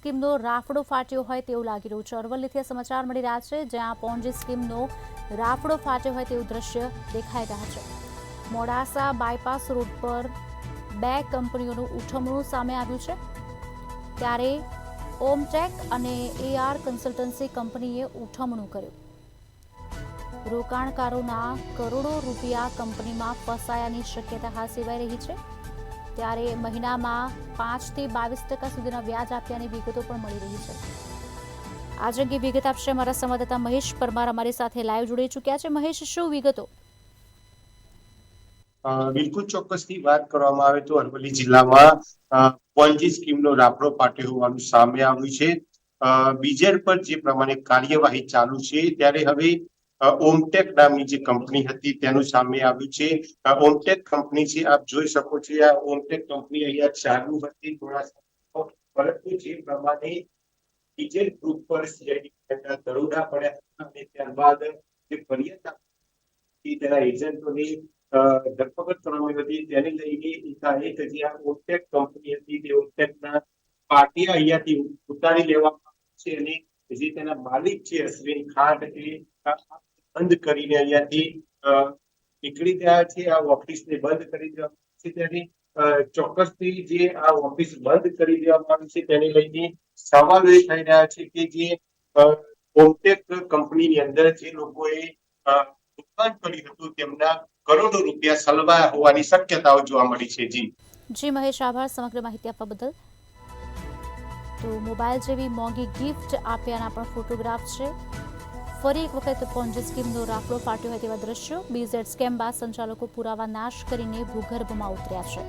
સ્કીમનો રાફડો ફાટ્યો હોય તેવું લાગી રહ્યું છે। અરવલ્લીથી સમાચાર મળી રહ્યા છે, જ્યાં પોન્જી સ્કીમનો રાફડો ફાટ્યો હોય તેવું દ્રશ્ય દેખાઈ રહ્યા છે। મોડાસા બાયપાસ રોડ પર 2 કંપનીઓનું ઉઠમણું સામે આવ્યું છે, ત્યારે ઓમટેક અને AR કન્સલ્ટન્સી કંપનીએ ઉઠમણું કર્યું। રોકાણકારોના કરોડો રૂપિયા કંપનીમાં ફસાયાની શક્યતા હાલ સેવાઈ રહી છે, ત્યારે મહિનામાં 5 થી 22% સુધીના વ્યાજ આપ્યાની વિગતો પણ મળી રહી છે। આજ અંગે વિગત આપશે અમારા સંવાદદાતા મહેશ પરમાર અમારી સાથે લાઈવ જોડાઈ ચૂક્યા છે। મહેશ, શું વિગતો? બિલકુલ ચોક્કસથી વાત કરવામાં આવે તો અરવલ્લી જિલ્લામાં પોન્જી સ્કીમનો રાફડો ફાટ્યો હોવાનું સામે આવ્યું છે। બીજેડ પર જે પ્રમાણે કાર્યવાહી ચાલુ છે, ત્યારે હવે ઓમટેક નામની જે કંપની હતી તેનું સામે આવ્યું છે। ઓમટેક કંપની છે, આપ જોઈ શકો છો આ ઓમટેક કંપની અહીંયા ચાલુ હતી થોડા, પરંતુ જે પ્રમાણે બીજેડ ગ્રુપ પર દરોડા પડ્યા અને ત્યારબાદ જે ફરિયાદ તેના એજન્ટોની ધરપકડ કરવામાં હતી, તેને લઈને એકાએક જે આ ઓમટેક કંપની હતી તે ઓમટેકના પાટિયા અહીંયાથી ઉતારી લેવામાં છે અને જે તેના માલિક છે અશ્વિન ખાંટ એ બંધ કરીને અહીંયાથી નીકળી ગયા છે। આ ઓફિસને બંધ કરી દેવામાં છે, ત્યારે ચોક્કસથી જે આ ઓફિસ બંધ કરી દેવામાં આવી છે તેને લઈને સવાલો એ થઈ રહ્યા છે કે જે ઓમટેક કંપનીની અંદર જે લોકોએ રોકાણ કર્યું હતું તેમના કરોડો રૂપિયા સલવાયા હોવાની શક્યતાઓ જોવા મળી છે। જી મહેશ, આભાર સમગ્ર માહિતી આપવા બદલ। તો મોબાઈલ જેવી મોંઘી ગિફ્ટ આપ્યાના પણ ફોટોગ્રાફ છે। ફરી એક વખત પોન્જી સ્કીમનો રાફડો ફાટ્યો હોય તેવા દ્રશ્યો। બીઝેડ સ્કેમ બાદ સંચાલકો પુરાવા નાશ કરીને ભૂગર્ભમાં ઉતર્યા છે।